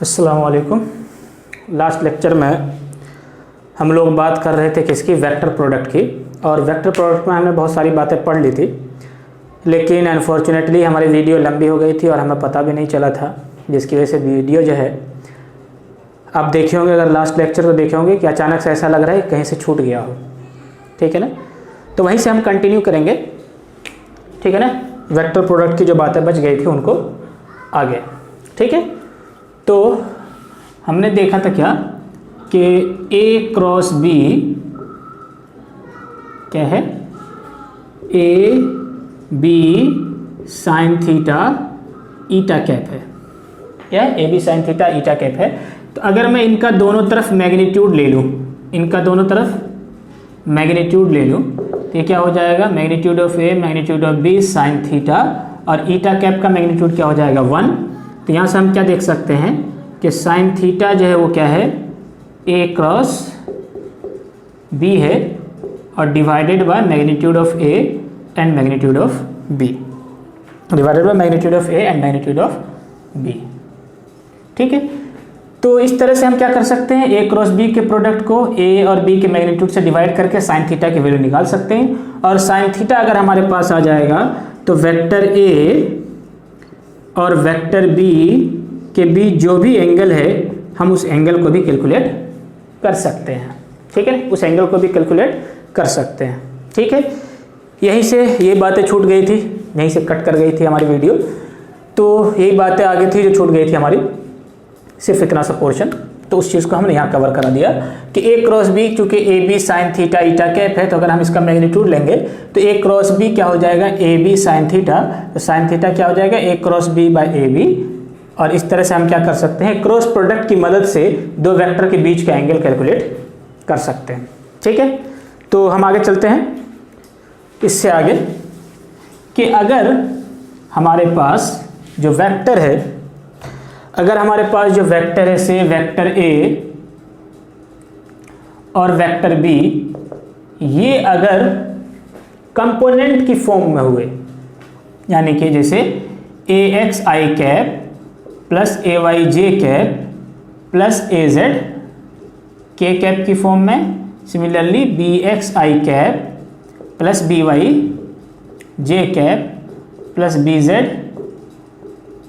अस्सलाम वालेकुम। Last lecture में हम लोग बात कर रहे थे किसकी, वेक्टर प्रोडक्ट की। और वेक्टर प्रोडक्ट में हमने बहुत सारी बातें पढ़ ली थी, लेकिन अनफॉर्चुनेटली हमारी वीडियो लंबी हो गई थी और हमें पता भी नहीं चला था, जिसकी वजह से वीडियो जो है आप देखे होंगे, अगर लास्ट लेक्चर तो देखे होंगे कि अचानक से ऐसा लग रहा है कहीं से छूट गया हो। ठीक है ना, तो वहीं से हम कंटिन्यू करेंगे। ठीक है ना, वेक्टर प्रोडक्ट की जो बातें बच गई थी उनको आगे। ठीक है, तो हमने देखा था क्या कि A क्रॉस B क्या है, A B sign theta eta cap है, या A B sign theta eta cap है। तो अगर मैं इनका दोनों तरफ मैग्नीट्यूड ले लूँ, इनका दोनों तरफ मैग्नीट्यूड ले लूँ, तो ये क्या हो जाएगा, magnitude of A magnitude of B sine theta, और ईटा कैप का मैग्नीट्यूड क्या हो जाएगा 1। तो यहाँ से हम क्या देख सकते हैं कि साइन थीटा जो है वो क्या है, A क्रॉस B है, और divided by magnitude of A and magnitude of B, divided by magnitude of A and magnitude of B। ठीक है, तो इस तरह से हम क्या कर सकते हैं, A क्रॉस B के प्रोडक्ट को A और B के मैग्नीट्यूड से डिवाइड करके साइन थीटा की वैल्यू निकाल सकते हैं। और साइन थीटा अगर हमारे पास आ जाएगा तो वेक्टर A और वेक्टर B के बीच जो भी एंगल है हम उस एंगल को भी कैलकुलेट कर सकते हैं। ठीक है, उस एंगल को भी कैलकुलेट कर सकते हैं। ठीक है, यहीं से ये बातें छूट गई थी, यहीं से कट कर गई थी हमारी वीडियो, तो यही बातें आगे थी जो छूट गई थी हमारी, सिर्फ इतना सा पोर्शन। तो उस चीज़ को हमने यहाँ कवर करा दिया कि A क्रॉस B, चूँकि A B sign theta eta cap है, तो अगर हम इसका मैग्नीट्यूड लेंगे तो A क्रॉस B क्या हो जाएगा, A B साइन थीटा, तो साइन थीटा क्या हो जाएगा A cross B by A B। और इस तरह से हम क्या कर सकते हैं, क्रॉस प्रोडक्ट की मदद से दो वेक्टर के बीच का एंगल कैलकुलेट कर सकते हैं। ठीक है, तो हम आगे चलते हैं इससे आगे कि अगर हमारे पास जो वेक्टर है, अगर हमारे पास जो वेक्टर है से वेक्टर A और वेक्टर B, ये अगर कंपोनेंट की फॉर्म में हुए, यानी कि जैसे AXI cap plus AYJ cap plus AZ K cap की फॉर्म में, similarly BXI cap plus BYJ cap plus BZ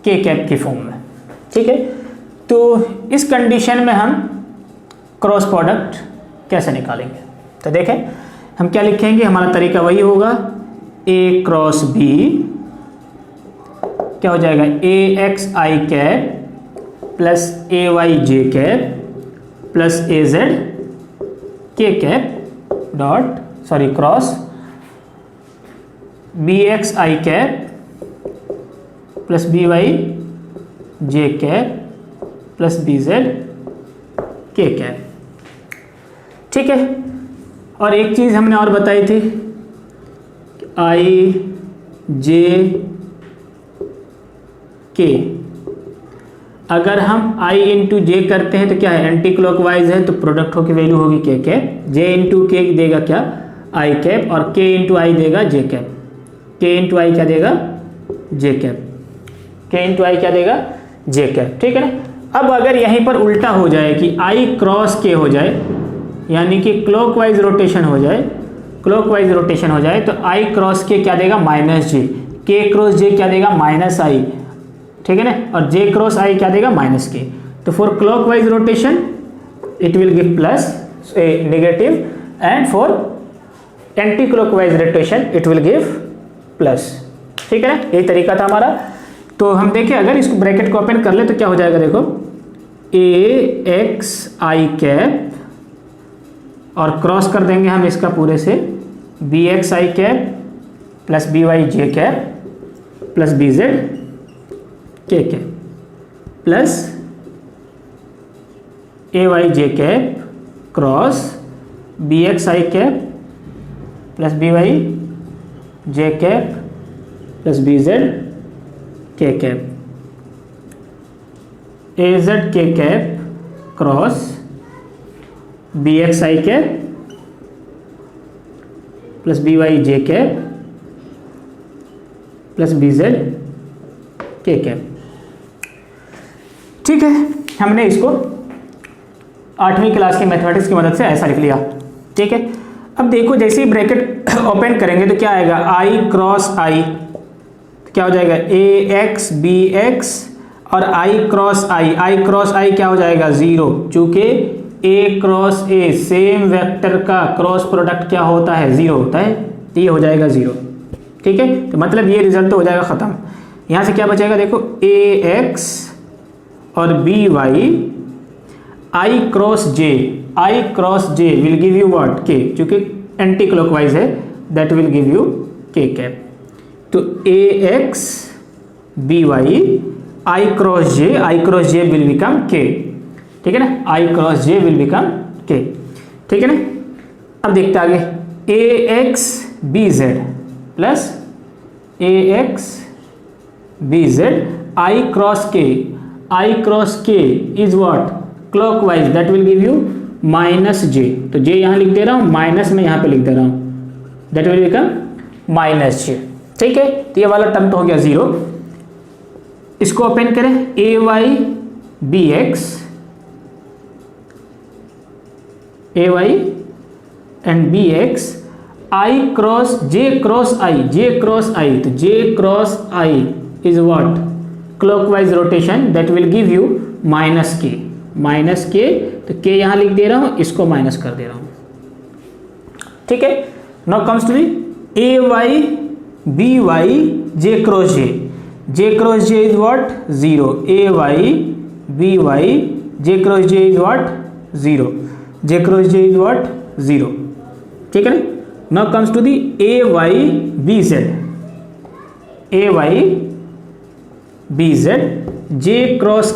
K cap की फॉर्म में। ठीक है, तो इस कंडीशन में हम क्रॉस प्रोडक्ट कैसे निकालेंगे, तो देखें हम क्या लिखेंगे, हमारा तरीका वही होगा, A क्रॉस B क्या हो जाएगा, AXI cap plus AYJ cap plus AZ K cap dot cross BXI cap plus BYJ cap plus BZ K cap. ठीक है, और एक चीज़ हमने और बताई थी, IJ K, अगर हम I इंटू J करते हैं तो क्या है, एंटी क्लॉकवाइज है, तो प्रोडक्ट की वैल्यू होगी K cap, J into K देगा क्या, I कैप, और K इंटू I देगा J cap, K into I क्या देगा, J cap, K into I क्या देगा, J कैप। ठीक है ना, अब अगर यहीं पर उल्टा हो जाए कि I क्रॉस K हो जाए, यानी कि क्लॉकवाइज रोटेशन हो जाए, क्लॉकवाइज रोटेशन हो जाए, तो I क्रॉस K क्या देगा, minus J, K cross J क्या देगा, माइनस I। ठीक है ना, और J क्रॉस I क्या देगा, माइनस K। तो for clockwise rotation it will give plus negative, and for anti clockwise rotation it will give plus. ठीक है ना, यही तरीका था हमारा। तो हम देखें, अगर इसको ब्रैकेट को ओपन कर ले तो क्या हो जाएगा, देखो AXI कैप, और क्रॉस कर देंगे हम इसका पूरे से, BXI cap plus BYJ cap plus BZ K cap plus AYJ cap cross BXI cap plus BYJ cap plus BZ K cap, AZ K cap cross BXI cap plus BYJ cap plus BZ K cap. ठीक है, हमने इसको 8वीं class की mathematics की मदद से ऐसा लिख लिया, ठीक है। अब देखो जैसे ही ब्रैकेट ओपन करेंगे तो क्या आएगा, आई क्रॉस आई, क्या हो जाएगा ए एक्स बी एक्स, और आई क्रॉस आई क्या हो जाएगा 0, चूंकि ए क्रॉस ए सेम वेक्टर का क्रॉस प्रोडक्ट क्या होता है 0 होता है, तो ये हो जाएगा 0, ठीक है। तो मतलब ये रिजल्ट तो हो जाएगा ख़त्म। यहाँ से क्या बचेगा देखो, ए एक्स और B Y, I cross J will give you what K, क्योंकि एंटी क्लॉकवाइज है, that will give you K cap. तो A x B Y I cross J will become K, ठीक है ना, I cross J will become K, ठीक है ना। अब देखते आगे, A x B Z plus A x B Z I cross K is what clockwise, that will give you minus जे। तो जे यहाँ लिख दे रहा हूँ, माइनस में यहाँ पे लिख दे रहा हूँ, दैट विल बिकम माइनस जे, ठीक है। तो ये वाला टर्म तो हो गया 0। इसको ओपन करें, A Y B X, A Y and B X, I cross J cross I, तो J cross I is what clockwise rotation, that will give you minus K, तो के यहां लिख दे रहा हूं, इसको माइनस कर दे रहा हूं, ठीक है। Now comes to the A Y B Y J cross J is what 0, A Y B Y J cross J is what 0, J cross J is what 0, ठीक है ना। Now comes to the A Y B Z, A Y B Z J cross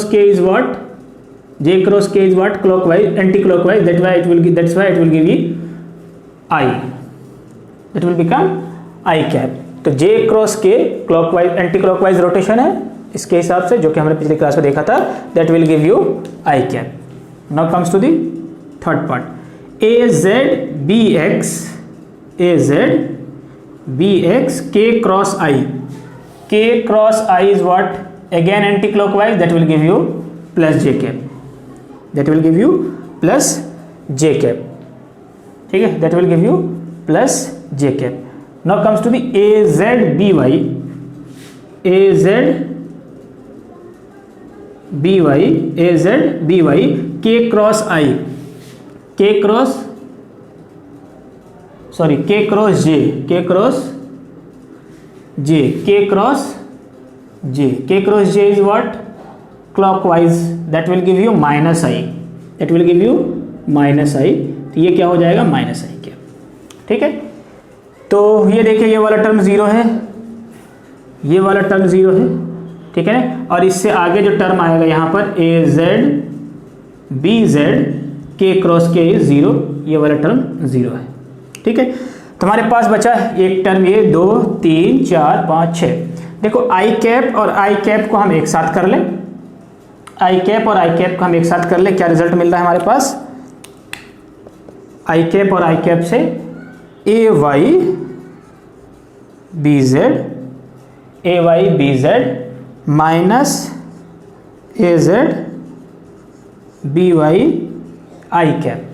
K is what clockwise anticlockwise, that's why it will give you I, that will become I cap. तो J cross के clockwise anti clockwise rotation है इसके हिसाब से, जो कि हमने पिछली क्लास में देखा था, that will give you I cap. Now comes to the third part, A Z B x K cross I is what again anticlockwise, that will give you plus J cap, ठीक है, that will give you plus J cap. Now comes to the A Z B Y K cross J is what clockwise, that will give you minus I, तो ये क्या हो जाएगा minus आई के, ठीक है। तो ये देखिए ये वाला टर्म 0 है, ये वाला टर्म 0 है, ठीक है ना। और इससे आगे जो टर्म आएगा यहाँ पर ए जेड बी जेड के क्रॉस के इज 0, ये वाला टर्म 0 है, ठीक है। तुम्हारे पास बचा एक टर्म ये 2 3 4 5 6। देखो आई कैप और आई कैप को हम एक साथ कर लें, क्या रिजल्ट मिल रहा है हमारे पास, आई कैप और आई कैप से ए वाई बी जेड माइनस ए जेड बी वाई आई कैप।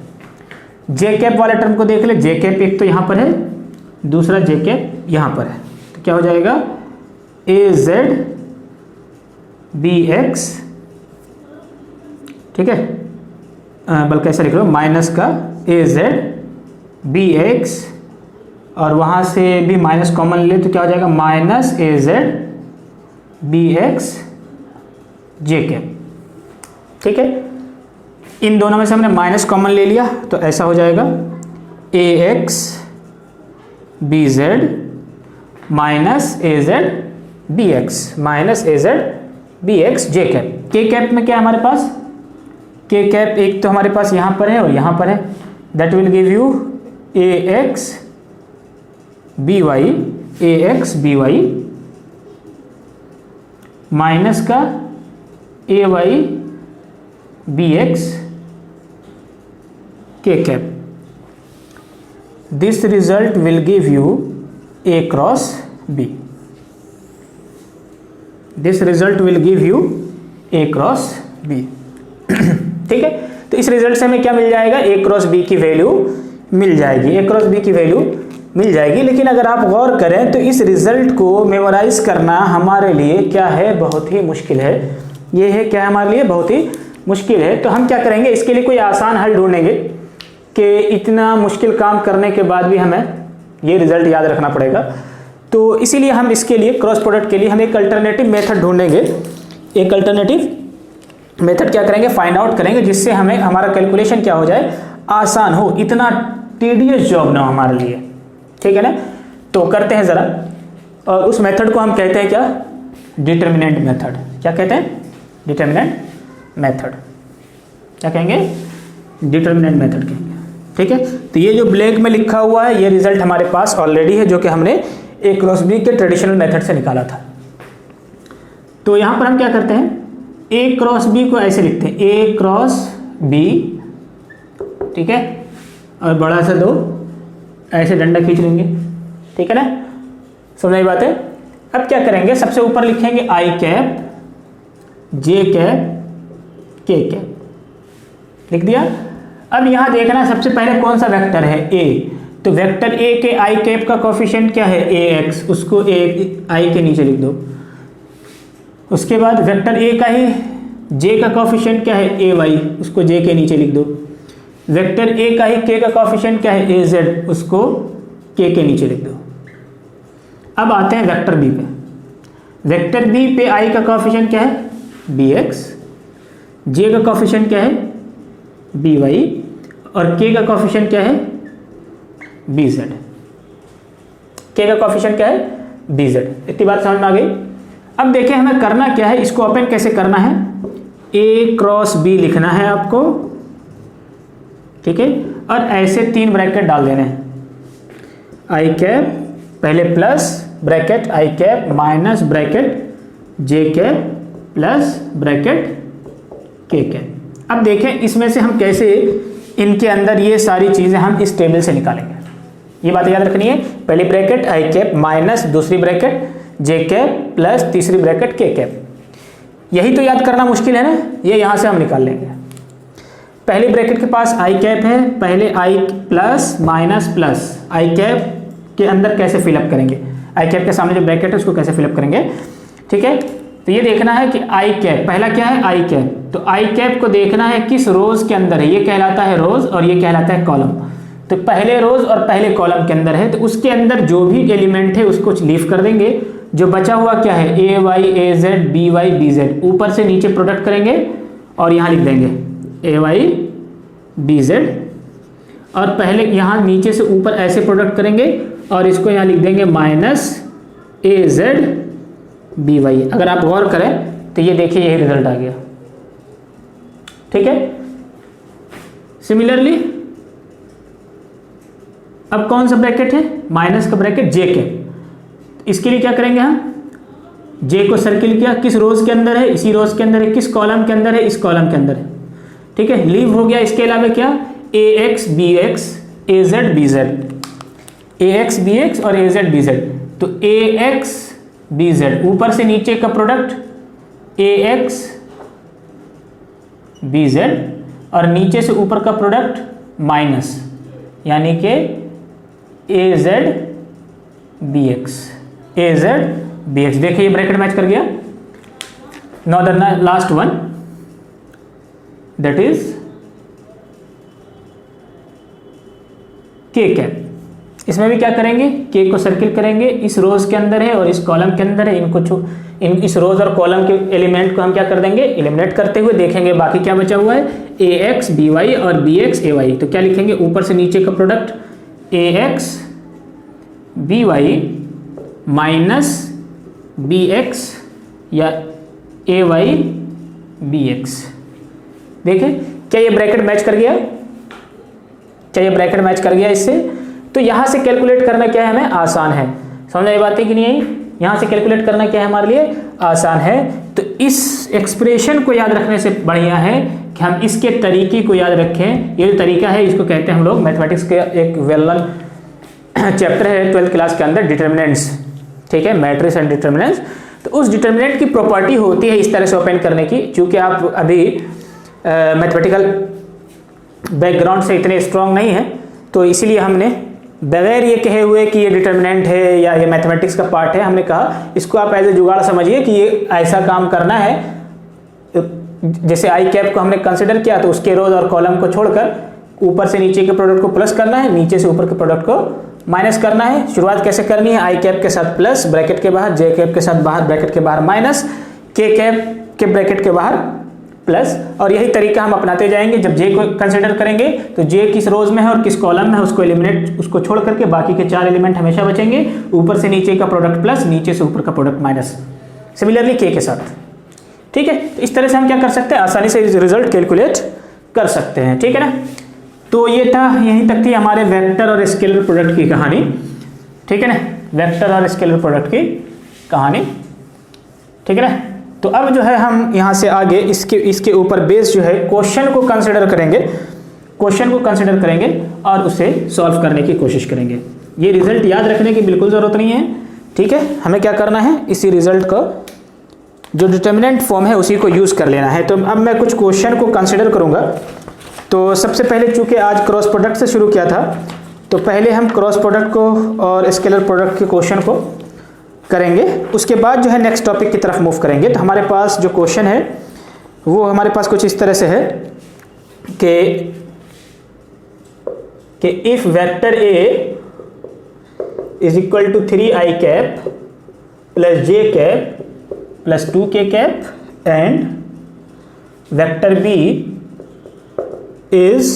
जे कैप वाले टर्म को देख ले, जे कैप एक तो यहाँ पर है, दूसरा जे कैप यहाँ पर है, तो क्या हो जाएगा ए जेड बी एक्स, ठीक है, बल्कि ऐसा लिख लो माइनस का ए जेड बी एक्स, और वहाँ से भी माइनस कॉमन ले तो क्या हो जाएगा माइनस ए जेड बी एक्स जे कैप, ठीक है। इन दोनों में से हमने माइनस कॉमन ले लिया तो ऐसा हो जाएगा ए एक्स बी जेड माइनस ए जेड बी एक्स जे कैप। के कैप में क्या है हमारे पास, के कैप एक तो हमारे पास यहाँ पर है और यहाँ पर है, that will give you a x B y minus का a Y B x k cap. This result will give you a cross b, this result will give you A cross B। ठीक है, तो इस result से हमें क्या मिल जाएगा, A cross B की वैल्यू मिल जाएगी, A क्रॉस B की वैल्यू मिल जाएगी। लेकिन अगर आप गौर करें तो इस रिजल्ट को मेमोराइज करना हमारे लिए क्या है, बहुत ही मुश्किल है। ये है क्या, हमारे लिए बहुत ही मुश्किल है। तो हम क्या करेंगे, इसके लिए कोई आसान हल ढूंढेंगे कि इतना मुश्किल काम करने के बाद भी हमें ये रिजल्ट याद रखना पड़ेगा। तो इसीलिए हम इसके लिए क्रॉस प्रोडक्ट के लिए हम एक अल्टरनेटिव मेथड ढूंढेंगे। एक अल्टरनेटिव मेथड क्या करेंगे, फाइंड आउट करेंगे, जिससे हमें हमारा कैलकुलेशन क्या हो जाए, आसान हो, इतना टीडियस जॉब ना हो हमारे लिए। ठीक है ना, तो करते हैं ज़रा। और उस मेथड को हम कहते हैं क्या, डिटर्मिनेंट मेथड। क्या कहते हैं, डिटर्मिनेंट मेथड। क्या कहेंगे, डिटर्मिनेंट मेथड कहेंगे। ठीक है, तो ये जो ब्लैक में लिखा हुआ है ये रिजल्ट हमारे पास ऑलरेडी है, जो कि हमने A क्रॉस B के ट्रेडिशनल मेथड से निकाला था। तो यहाँ पर हम क्या करते हैं, A क्रॉस B को ऐसे लिखते हैं, A क्रॉस B, ठीक है, और बड़ा सा 2 ऐसे डंडा खींच लेंगे। ठीक है ना, समझ में बात है। अब क्या करेंगे, सबसे ऊपर लिखेंगे I cap, J cap, K cap, लिख दिया। अब यहाँ देखना सबसे पहले कौन सा वेक्टर है, A। तो वेक्टर A के I कैप का कोफिशिएंट क्या है, AX, उसको I के नीचे लिख दो। उसके बाद वेक्टर A का ही J का कोफिशिएंट क्या है, AY, उसको J के नीचे लिख दो। वेक्टर A का ही K का कोफिशिएंट क्या है, AZ, उसको K के नीचे लिख दो। अब आते हैं वेक्टर B पे। वेक्टर B पे I का कोफिशिएंट क्या है, BX, J का कोफिशिएंट क्या है, BY, और K का कोफिशिएंट क्या है, BZ। K का कोफिशिएंट क्या है, BZ। इतनी बात समझ में आ गई। अब देखें हमें करना क्या है, इसको ओपन कैसे करना है, A क्रॉस B लिखना है आपको, ठीक है, और ऐसे 3 ब्रैकेट डाल देने हैं। I कैप पहले plus bracket I cap minus bracket J cap plus bracket K cap. अब देखें इसमें से हम कैसे इनके अंदर ये सारी चीज़ें हम इस टेबल से निकालेंगे। ये बात याद रखनी है, पहली ब्रैकेट I कैप माइनस दूसरी ब्रैकेट J कैप प्लस तीसरी ब्रैकेट K कैप। यही तो याद करना मुश्किल है ना, ये यहाँ से हम निकाल लेंगे। पहली ब्रैकेट के पास I कैप है, पहले I plus minus plus I cap के अंदर कैसे फिलअप करेंगे, I कैप के सामने जो ब्रैकेट है उसको कैसे फिलअप करेंगे। ठीक है, तो ये देखना है कि I कैप पहला क्या है, I कैप, तो I कैप को देखना है किस रोज के अंदर है, ये कहलाता है रोज और ये कहलाता है कॉलम। तो पहले रोज और पहले कॉलम के अंदर है, तो उसके अंदर जो भी एलिमेंट है उसको लीव कर देंगे। जो बचा हुआ क्या है, AY AZ BY BZ, ऊपर से नीचे प्रोडक्ट करेंगे और यहाँ लिख देंगे AY BZ, और पहले यहाँ नीचे से ऊपर ऐसे प्रोडक्ट करेंगे और इसको यहाँ लिख देंगे माइनस AZ BY। अगर आप गौर करें तो ये देखिए यही रिजल्ट आ गया। ठीक है, सिमिलरली अब कौन सा ब्रैकेट है, माइनस का ब्रैकेट J के, इसके लिए क्या करेंगे हम, J को सर्किल किया, किस रोज के अंदर है, इसी रोज के अंदर है, किस कॉलम के अंदर है, इस कॉलम के अंदर है। ठीक है, लीव हो गया। इसके अलावा क्या, AX BX AZ BZ, AX BX और AZ BZ। तो AX BZ ऊपर से नीचे का प्रोडक्ट AX BZ और नीचे से ऊपर का प्रोडक्ट माइनस, यानी कि AZ BX, AZ BX। देखिए ये ब्रैकेट मैच कर गया। Now the last one, that is K cap. इसमें भी क्या करेंगे, K को सर्किल करेंगे, इस रोज के अंदर है और इस कॉलम के अंदर है, इनको इस रोज और कॉलम के एलिमेंट को हम क्या कर देंगे, एलिमिनेट करते हुए देखेंगे बाकी क्या बचा हुआ है, AX BY और BX AY। तो क्या लिखेंगे, ऊपर से नीचे का product AX BY minus BX या AY BX। देखें क्या ये ब्रैकेट मैच कर गया, क्या ये ब्रैकेट मैच कर गया इससे। तो यहाँ से कैलकुलेट करना क्या है, हमें आसान है। समझ आई बात है कि नहीं, यहाँ से कैलकुलेट करना क्या है हमारे लिए आसान है। तो इस एक्सप्रेशन को याद रखने से बढ़िया है कि हम इसके तरीके को याद रखें। ये जो तरीका है इसको कहते हैं हम लोग, मैथमेटिक्स के एक वेल नोन चैप्टर है 12th क्लास के अंदर, डिटर्मिनेंट्स। ठीक है, मैट्रिक्स एंड डिटर्मिनेंट्स। तो उस डिटर्मिनेंट की प्रॉपर्टी होती है इस तरह से ओपन करने की। चूँकि आप अभी मैथमेटिकल बैकग्राउंड से इतने स्ट्रांग नहीं हैं, तो इसीलिए हमने बगैर ये कहे हुए कि ये डिटर्मिनेंट है या ये मैथमेटिक्स का पार्ट है, हमने कहा इसको आप एज ए जुगाड़ समझिए कि ये ऐसा काम करना है। जैसे आई कैप को हमने कंसिडर किया तो उसके रोज और कॉलम को छोड़कर ऊपर से नीचे के प्रोडक्ट को प्लस करना है, नीचे से ऊपर के प्रोडक्ट को माइनस करना है। शुरुआत कैसे करनी है? आई कैप के साथ प्लस ब्रैकेट के बाहर, जे कैप के साथ बाहर ब्रैकेट के बाहर माइनस, के कैप के ब्रैकेट के बाहर प्लस, और यही तरीका हम अपनाते जाएंगे। जब जे को कंसिडर करेंगे तो जे किस रोज में है और किस कॉलम में है उसको एलिमिनेट, उसको छोड़ करके बाकी के 4 एलिमेंट हमेशा बचेंगे। ऊपर से नीचे का प्रोडक्ट प्लस, नीचे से ऊपर का प्रोडक्ट माइनस। सिमिलरली के साथ, ठीक है। तो इस तरह से हम क्या कर सकते हैं, आसानी से रिजल्ट कैलकुलेट कर सकते हैं, ठीक है ना। तो ये था, यहीं तक थी हमारे वेक्टर और स्केलर प्रोडक्ट की कहानी, ठीक है ना। वेक्टर और स्केलर प्रोडक्ट की कहानी, ठीक है ना। तो अब जो है हम यहाँ से आगे इसके ऊपर बेस जो है क्वेश्चन को कंसिडर करेंगे, क्वेश्चन को कंसिडर करेंगे और उसे सॉल्व करने की कोशिश करेंगे। ये रिजल्ट याद रखने की बिल्कुल ज़रूरत नहीं है, ठीक है। हमें क्या करना है, इसी रिजल्ट को जो डिटर्मिनेंट फॉर्म है उसी को यूज़ कर लेना है। तो अब मैं कुछ क्वेश्चन को कंसिडर करूँगा। तो सबसे पहले चूँकि आज क्रॉस प्रोडक्ट से शुरू किया था, तो पहले हम क्रॉस प्रोडक्ट को और स्केलर प्रोडक्ट के क्वेश्चन को करेंगे। उसके बाद जो है नेक्स्ट टॉपिक की तरफ मूव करेंगे। तो हमारे पास जो क्वेश्चन है वो हमारे पास कुछ इस तरह से है कि if vector a is equal to 3i cap plus j cap plus 2k cap and vector b is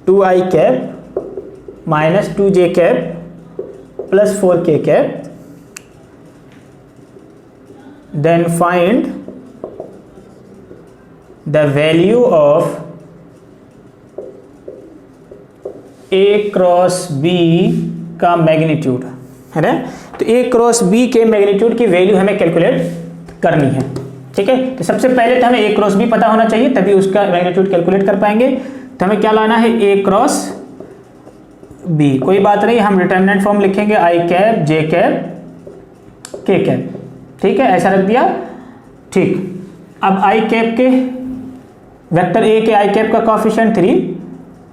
2i cap minus 2j cap plus 4k cap, then find the value of a cross b का magnitude, है ना। तो a cross b के magnitude की value हमें calculate करनी है, ठीक है। तो सबसे पहले तो हमें a क्रॉस b पता होना चाहिए, तभी उसका मैग्नीट्यूड कैलकुलेट कर पाएंगे। तो हमें क्या लाना है, a क्रॉस b। कोई बात नहीं, हम डिटर्मिनेंट फॉर्म लिखेंगे i cap, j cap, k cap, ठीक है, ऐसा रख दिया, ठीक। अब आई कैप के वेक्टर ए के आई कैप का कॉफिशिएंट 3,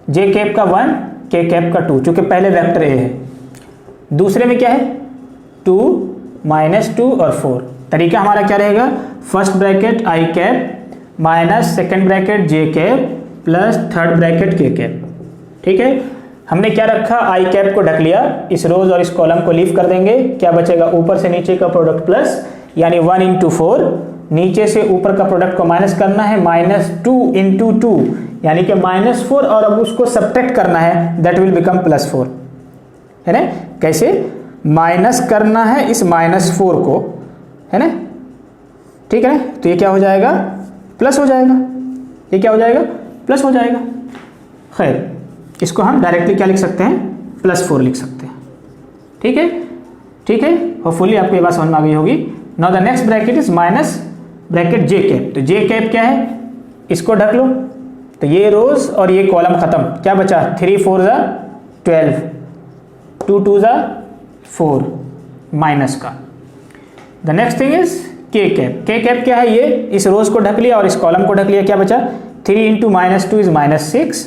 जे कैप का 1, के कैप का 2, चूंकि पहले वेक्टर ए है। दूसरे में क्या है, 2 माइनस 2 और 4। तरीका हमारा क्या रहेगा, फर्स्ट ब्रैकेट आई कैप माइनस सेकेंड ब्रैकेट जे कैप प्लस थर्ड ब्रैकेट के कैप, ठीक है। हमने क्या रखा, आई कैप को ढक लिया, इस रोज और इस कॉलम को लीव कर देंगे। क्या बचेगा, ऊपर से नीचे का प्रोडक्ट प्लस, यानी 1 इंटू 4, नीचे से ऊपर का प्रोडक्ट को माइनस करना है, माइनस 2 इंटू 2 यानी कि माइनस 4, और अब उसको सब्ट्रैक्ट करना है, दैट विल बिकम प्लस 4, है ना। कैसे माइनस करना है इस माइनस 4 को, है ना, ठीक है ना। तो ये क्या हो जाएगा, प्लस हो जाएगा, ये क्या हो जाएगा, प्लस हो जाएगा। खैर, इसको हम डायरेक्टली क्या लिख सकते हैं, प्लस 4 लिख सकते हैं, ठीक है, ठीक है। होपफुली आपको ये बात समझ में आ गई होगी। Now the next bracket is minus bracket J cap. तो जे कैप क्या है, इसको ढक लो, तो ये रोज और ये कॉलम खत्म। क्या बचा, 3 4 ज़ा 12, 2 2 ज़ा 4 माइनस का। द नेक्स्ट थिंग इज के कैप। के कैप क्या है, ये इस रोज को ढक लिया और इस कॉलम को ढक लिया। क्या बचा, 3 इंटू माइनस 2 इज माइनस 6,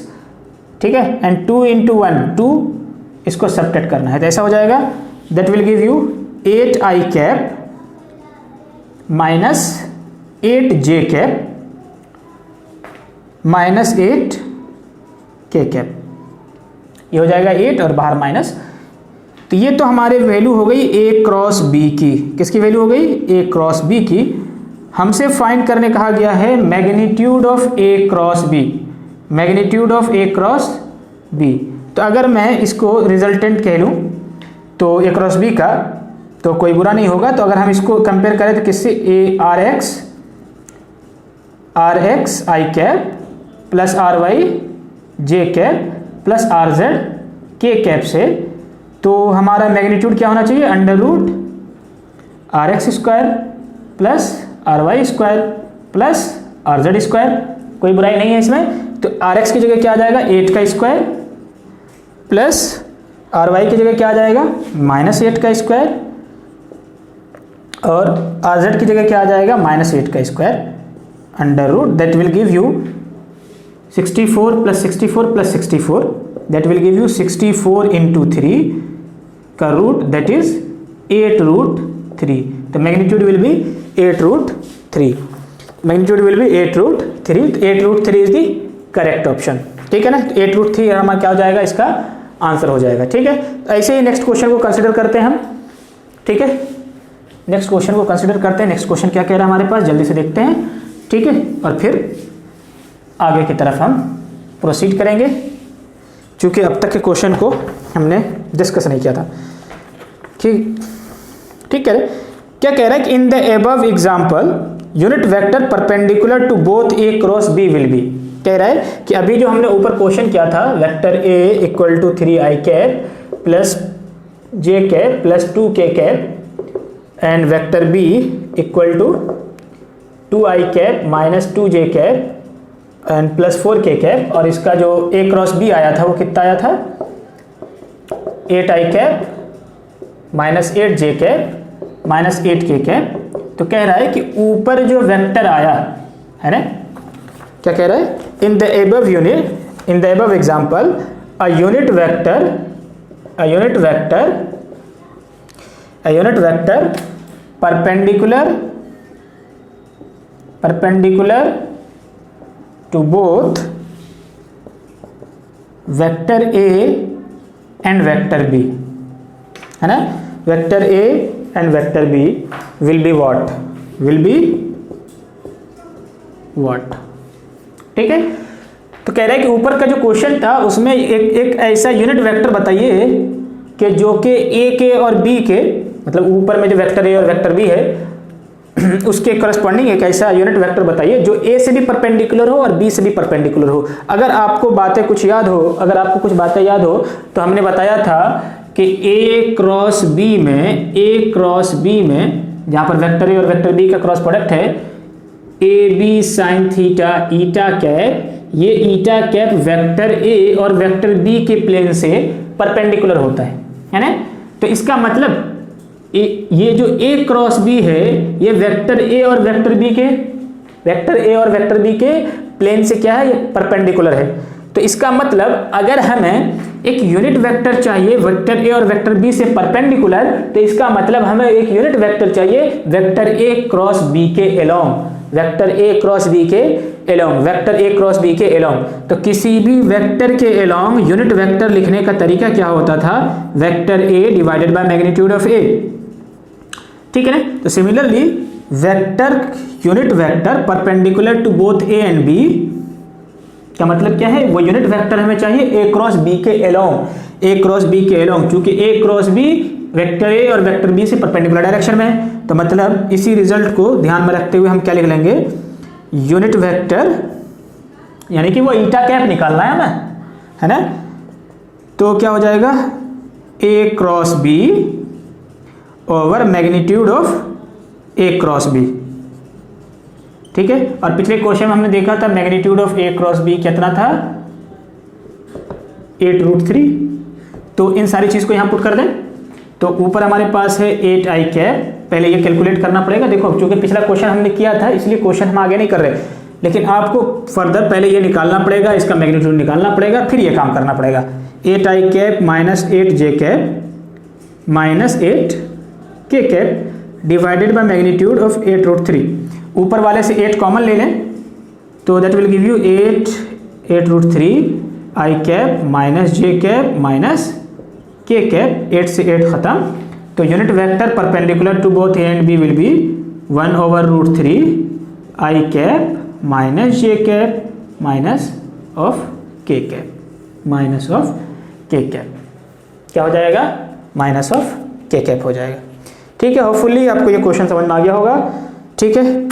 ठीक है, एंड 2 इंटू 1 2, इसको सब्ट्रैक्ट करना है। तो ऐसा हो जाएगा, that will give you 8i cap minus 8j cap minus 8k cap. ये हो जाएगा 8 और बाहर माइनस। तो ये तो हमारे वैल्यू हो गई a क्रॉस b की। किसकी वैल्यू हो गई, a क्रॉस b की। हमसे फाइंड करने कहा गया है magnitude of a cross b, magnitude of a cross b। तो अगर मैं इसको रिजल्टेंट कह लूँ तो a क्रॉस b का, तो कोई बुरा नहीं होगा। तो अगर हम इसको कंपेयर करें तो किससे, a r x i cap plus r y j cap plus r z k cap से, तो हमारा मैग्नीट्यूड क्या होना चाहिए, under root r x square plus r y square plus r z square. कोई बुराई नहीं है इसमें। तो आर एक्स की जगह क्या आ जाएगा, 8 का स्क्वायर प्लस आर वाई की जगह क्या आ जाएगा, माइनस 8 का स्क्वायर और RZ की जगह क्या आ जाएगा, -8 का square under root, that will give you 64 + 64 + 64, that will give you 64 × 3 का रूट, दैट इज 8√3. तो magnitude will be 8√3. Magnitude will be 8√3. 8√3 is the correct option. ठीक है ना. 8√3 हमारा क्या हो जाएगा, इसका आंसर हो जाएगा. ठीक है. ऐसे ही नेक्स्ट क्वेश्चन को कंसिडर करते हैं हम. ठीक है, नेक्स्ट क्वेश्चन को कंसिडर करते हैं. नेक्स्ट क्वेश्चन क्या कह रहा है हमारे पास, जल्दी से देखते हैं. ठीक है, और फिर आगे की तरफ हम प्रोसीड करेंगे, क्योंकि अब तक के क्वेश्चन को हमने डिस्कस नहीं किया था. ठीक है. क्या कह रहा है कि in the above example unit vector perpendicular to both a cross b will be. कह रहा है कि अभी जो हमने ऊपर क्वेश्चन किया था, vector a = 3i cap plus j cap plus 2k cap and vector b = 2i cap minus 2j cap and plus 4k cap, और इसका जो a क्रॉस b आया था वो कितना आया था, 8i cap minus 8j cap minus 8k cap. तो कह रहा है कि ऊपर जो वेक्टर आया है ना, क्या कह रहा है, in the above example a unit vector perpendicular to both vector a and vector b, है ना. Vector a and vector b will be what. ठीक है. तो कह रहा है कि ऊपर का जो क्वेश्चन था उसमें एक ऐसा यूनिट वेक्टर बताइए कि जो कि ए के और बी के, मतलब ऊपर में जो वेक्टर ए और वेक्टर बी है उसके करस्पॉन्डिंग एक ऐसा यूनिट वेक्टर बताइए जो ए से भी परपेंडिकुलर हो और बी से भी परपेंडिकुलर हो. अगर आपको कुछ बातें याद हो तो हमने बताया था कि ए क्रॉस बी में जहां पर वेक्टर ए और वेक्टर बी का क्रॉस प्रोडक्ट है, a B sine theta eta cap, ये ईटा कैप वेक्टर ए और वेक्टर बी के प्लेन से परपेंडिकुलर होता है ना. तो इसका मतलब ये जो ए क्रॉस बी है ये वेक्टर ए और वेक्टर बी के प्लेन से क्या है, ये परपेंडिकुलर है. तो इसका मतलब अगर हमें एक यूनिट वेक्टर चाहिए वेक्टर ए और वेक्टर बी से परपेंडिकुलर, तो इसका मतलब हमें एक यूनिट वेक्टर चाहिए वेक्टर ए क्रॉस बी के along, vector a cross B के एलोंग. तो किसी भी वेक्टर के एलोंग यूनिट वेक्टर लिखने का तरीका क्या होता था, vector A divided by magnitude of A. ठीक है ना. तो similarly unit vector perpendicular to both A and B का मतलब क्या है, वो यूनिट वेक्टर हमें चाहिए ए क्रॉस बी के एलोंग, क्योंकि ए क्रॉस बी वेक्टर ए और वेक्टर बी से परपेंडिकुलर डायरेक्शन में है. तो मतलब इसी रिजल्ट को ध्यान में रखते हुए हम क्या लिख लेंगे, यूनिट वेक्टर, यानी कि वो ईटा कैप निकालना है हमें, है ना. तो क्या हो जाएगा, A cross B over magnitude of A cross B. ठीक है. और पिछले क्वेश्चन में हमने देखा था magnitude of A cross B कितना था, 8√3. तो इन सारी चीज को यहां पुट कर दें. तो ऊपर हमारे पास है 8i कैप, पहले ये कैलकुलेट करना पड़ेगा. देखो चूंकि पिछला क्वेश्चन हमने किया था इसलिए क्वेश्चन हम आगे नहीं कर रहे, लेकिन आपको फर्दर पहले ये निकालना पड़ेगा, इसका मैग्नीट्यूड निकालना पड़ेगा, फिर ये काम करना पड़ेगा. 8i cap minus 8j cap minus 8k cap divided by magnitude of 8√3. ऊपर वाले से 8 कॉमन ले लें तो that will give you 8√3 i cap minus j cap minus k cap, 8 से 8 खत्म. तो unit vector perpendicular to both A and b will be 1/√3 i cap minus j cap minus of k cap, क्या हो जाएगा, minus of k cap हो जाएगा. ठीक है. होपफुली आपको ये क्वेश्चन समझ में आ गया होगा. ठीक है.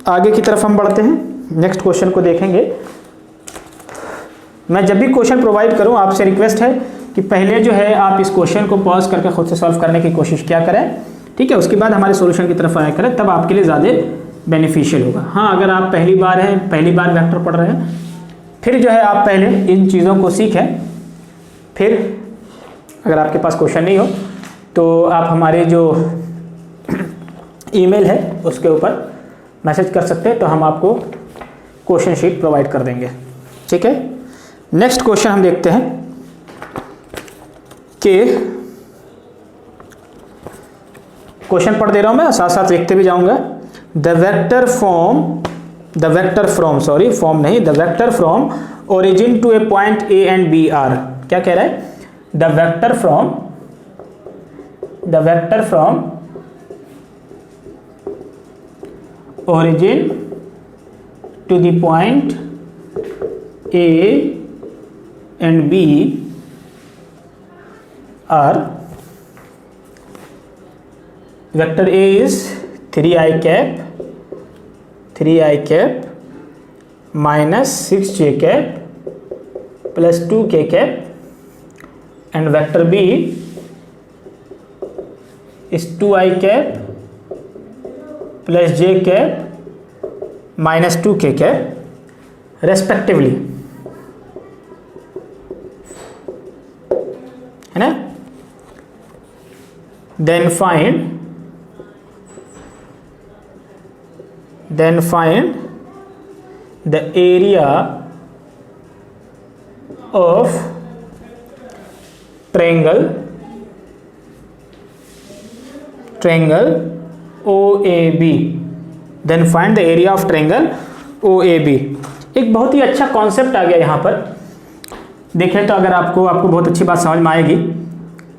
आगे की तरफ हम बढ़ते हैं, नेक्स्ट क्वेश्चन को देखेंगे. मैं जब भी क्वेश्चन प्रोवाइड करूं आपसे रिक्वेस्ट है कि पहले जो है आप इस क्वेश्चन को पॉज करके खुद से सॉल्व करने की कोशिश क्या करें. ठीक है. उसके बाद हमारे सॉल्यूशन की तरफ आया करें, तब आपके लिए ज़्यादा बेनिफिशियल होगा. हाँ, अगर आप पहली बार वेक्टर पढ़ रहे हैं, फिर जो है आप पहले इन चीज़ों को सीखें, फिर अगर आपके पास क्वेश्चन नहीं हो तो आप हमारे जो ईमेल है उसके ऊपर मैसेज कर सकते हैं, तो हम आपको क्वेश्चन शीट प्रोवाइड कर देंगे। ठीक है, नेक्स्ट क्वेश्चन हम देखते हैं कि क्वेश्चन पढ़ दे रहा हूं मैं, साथ साथ लिखते भी जाऊंगा। The vector from origin to a point a and b are, क्या कह रहा है? The vector from origin to the point A and B are, vector A is 3i cap minus 6j cap plus 2k cap, and vector B is 2i cap plus J cap minus 2k cap respectively, है ना। Then find the area of triangle OAB, then find the area of triangle OAB। एक बहुत ही अच्छा concept आ गया यहाँ पर, देखें तो अगर आपको बहुत अच्छी बात समझ में आएगी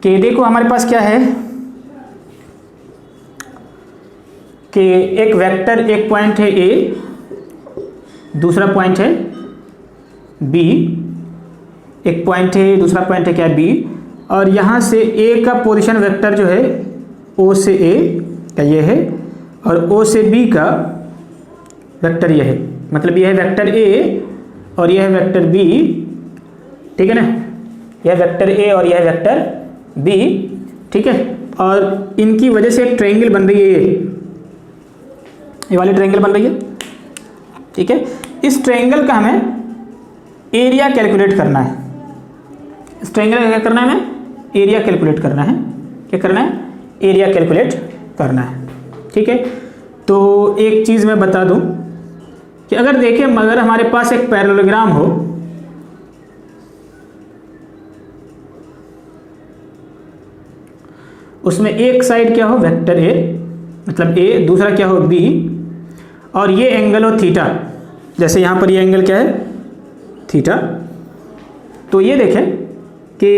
कि देखो हमारे पास क्या है कि एक वेक्टर, एक पॉइंट है A, दूसरा पॉइंट है B, एक पॉइंट है, दूसरा पॉइंट है क्या B, और यहाँ से A का पोजीशन वेक्टर जो है O से A का ये है, और O से B का वेक्टर ये है, मतलब ये है वेक्टर A और यह है वेक्टर B, ठीक है ना, यह वेक्टर A और यह वेक्टर B, ठीक है। और इनकी वजह से एक ट्रायंगल बन रही है, ये वाली ट्रायंगल बन रही है, ठीक है। इस ट्रायंगल का हमें एरिया कैलकुलेट करना है, इस ट्रायंगल का क्या करना है? हमें एरिया कैलकुलेट करना है। क्या करना है? एरिया कैलकुलेट करना है, ठीक है। तो एक चीज़ मैं बता दूं कि अगर देखें, अगर हमारे पास एक पैरेललोग्राम हो, उसमें एक साइड क्या हो? वेक्टर A, मतलब A, दूसरा क्या हो? B, और ये एंगल हो थीटा, जैसे यहाँ पर ये एंगल क्या है? थीटा। तो ये देखें कि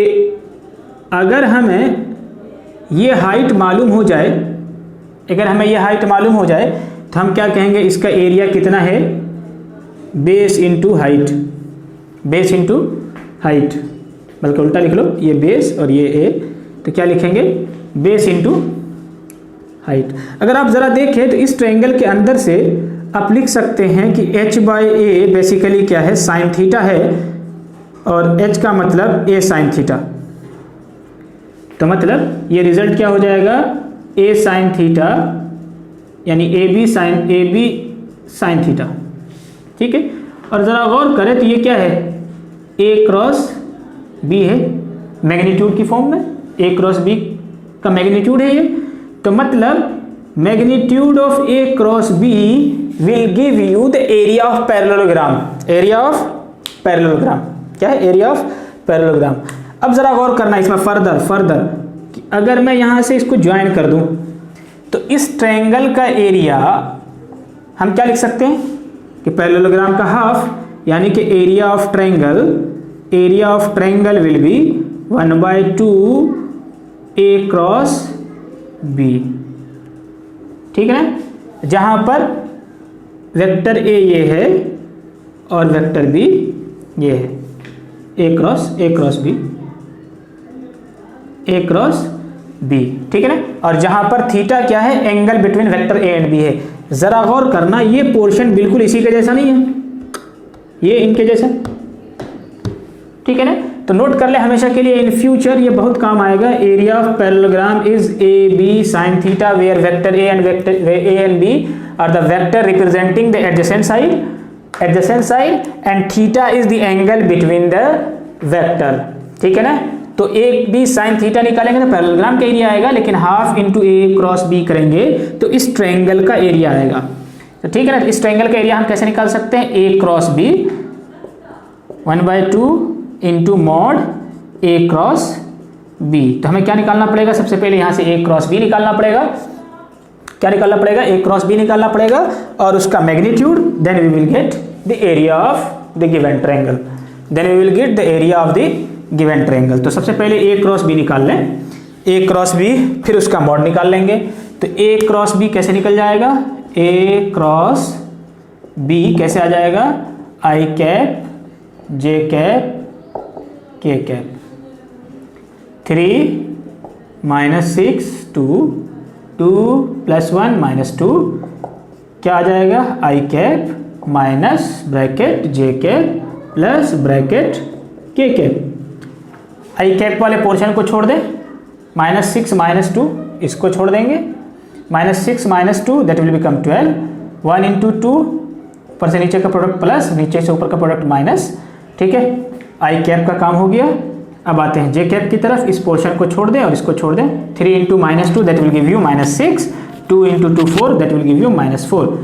अगर हमें ये हाइट मालूम हो जाए, अगर हमें ये हाइट मालूम हो जाए तो हम क्या कहेंगे? इसका एरिया कितना है? Base into height, base into height, बल्कि उल्टा लिख लो, ये बेस और ये ए, तो क्या लिखेंगे? Base into height. अगर आप ज़रा देखें तो इस ट्रायंगल के अंदर से आप लिख सकते हैं कि h/a बेसिकली क्या है? साइन थीटा है, और h का मतलब a साइन थीटा, तो मतलब ये रिजल्ट क्या हो जाएगा? a साइन थीटा यानी AB साइन थीटा, ठीक है। और ज़रा गौर करें तो ये क्या है? A क्रॉस B है, मैग्नीट्यूड की फॉर्म में A क्रॉस B का मैग्नीट्यूड है ये, तो मतलब magnitude of A cross B will give you the area of parallelogram. Area of parallelogram क्या है? Area of parallelogram. अब ज़रा गौर करना इसमें फर्दर कि अगर मैं यहाँ से इसको ज्वाइन कर दूँ तो इस ट्रायंगल का एरिया हम क्या लिख सकते हैं कि पैरेललोग्राम का हाफ, यानी कि area of triangle will be 1/2 A cross B, ठीक है ना, जहाँ पर वेक्टर A ये है और वेक्टर B ये है, A क्रॉस B, ठीक है ना। और जहां पर थीटा क्या है? Angle between vector A and B है। जरा गौर करना, ये पोर्शन बिल्कुल इसी के जैसा नहीं है, ये इनके जैसा, ठीक है ना। तो नोट कर ले हमेशा के लिए, इन फ्यूचर ये बहुत काम आएगा। Area of parallelogram is AB sine theta, where vector A and B are the vector representing the adjacent side and theta is the angle between the vector, ठीक है ना। तो ए बी साइन थीटा निकालेंगे तो parallelogram का area आएगा, लेकिन half into ए cross B करेंगे तो इस ट्रायंगल का एरिया आएगा। तो ठीक है ना, इस ट्रायंगल का एरिया हम कैसे निकाल सकते हैं, ए क्रॉस बी 1/2 इंटू मॉड ए क्रॉस बी। तो हमें क्या निकालना पड़ेगा, सबसे पहले यहाँ से ए क्रॉस बी निकालना पड़ेगा। क्या निकालना पड़ेगा, ए क्रॉस बी निकालना पड़ेगा और उसका magnitude, then we will get the area of the given triangle, then we will get the area of the given triangle. तो सबसे पहले ए क्रॉस बी निकाल लें, ए क्रॉस बी, फिर उसका मॉड निकाल लेंगे। तो ए क्रॉस बी कैसे निकल जाएगा, ए क्रॉस बी कैसे आ जाएगा, आई कैप जे कैप के कैप, 3 - 6 2 + 1 - 2 क्या आ जाएगा, आई कैप माइनस ब्रैकेट जे कैप प्लस ब्रैकेट के कैप। आई कैप वाले पोर्शन को छोड़ दें, -6 - 2 इसको छोड़ देंगे, -6 - 2 दैट विल बिकम 12, 1 × 2 ऊपर से नीचे का प्रोडक्ट प्लस, नीचे से ऊपर का प्रोडक्ट माइनस। ठीक है, आई कैप का काम हो गया। अब आते हैं जे कैप की तरफ, इस पोर्शन को छोड़ दें और इसको छोड़ दें, 3 × -2 that will give you -6, 2 × 2 4 that will give you -4।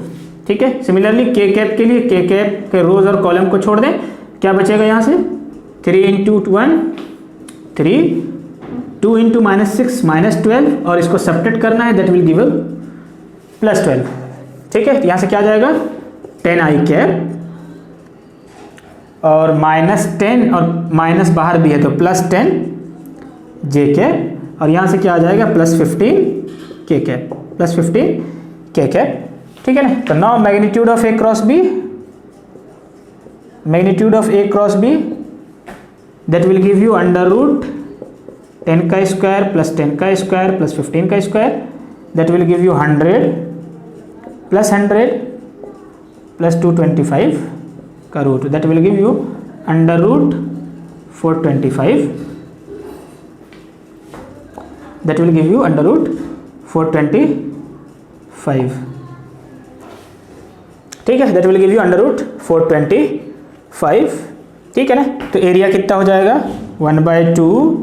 ठीक है, सिमिलरली के कैप के लिए के कैप के रोज और कॉलम को छोड़ दें, क्या बचेगा यहाँ से, 3 × 1 3, 2 × -6 -12 और इसको सब्ट्रैक्ट करना है, दैट विल गिव +12। ठीक है, यहाँ से क्या आ जाएगा, 10 आई कैप और -10 और माइनस बाहर भी है तो +10 जे कैप, और यहाँ से क्या आ जाएगा, +15 के कैप, +15 के कैप। ठीक है ना, तो now magnitude of A cross b, magnitude of A cross b that will give you √10 का स्क्वायर प्लस 10 का स्क्वायर प्लस 15 का square, that will give you 100 + 100 + 225 का रूट, that will give you √425, that will give you √425। ठीक है, that will give you √425। ठीक है ना, तो एरिया कितना हो जाएगा, 1/2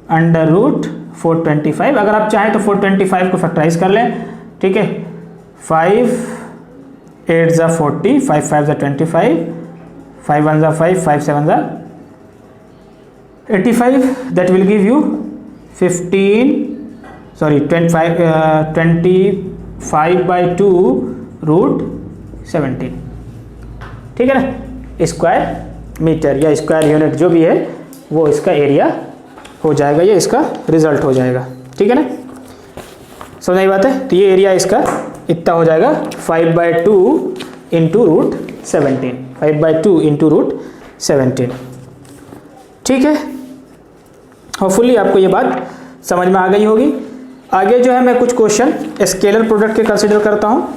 √425। अगर आप चाहें तो 425 को फैक्टराइज कर लें। ठीक है, 5 8 × 40, 5 5 × 25, 5 1 × 5, 5 7 × 85, दैट विल गिव यू 25/2 √17। ठीक है ना, स्क्वायर मीटर या स्क्वायर यूनिट जो भी है वो इसका एरिया हो जाएगा, ये इसका रिजल्ट हो जाएगा। ठीक है ना, समझ आई बात है। तो ये एरिया इसका इतना हो जाएगा 5/2 × √17, 5/2 × √17। ठीक है, होपफुली आपको ये बात समझ में आ गई होगी। आगे जो है मैं कुछ क्वेश्चन स्केलर प्रोडक्ट के कंसिडर करता हूँ।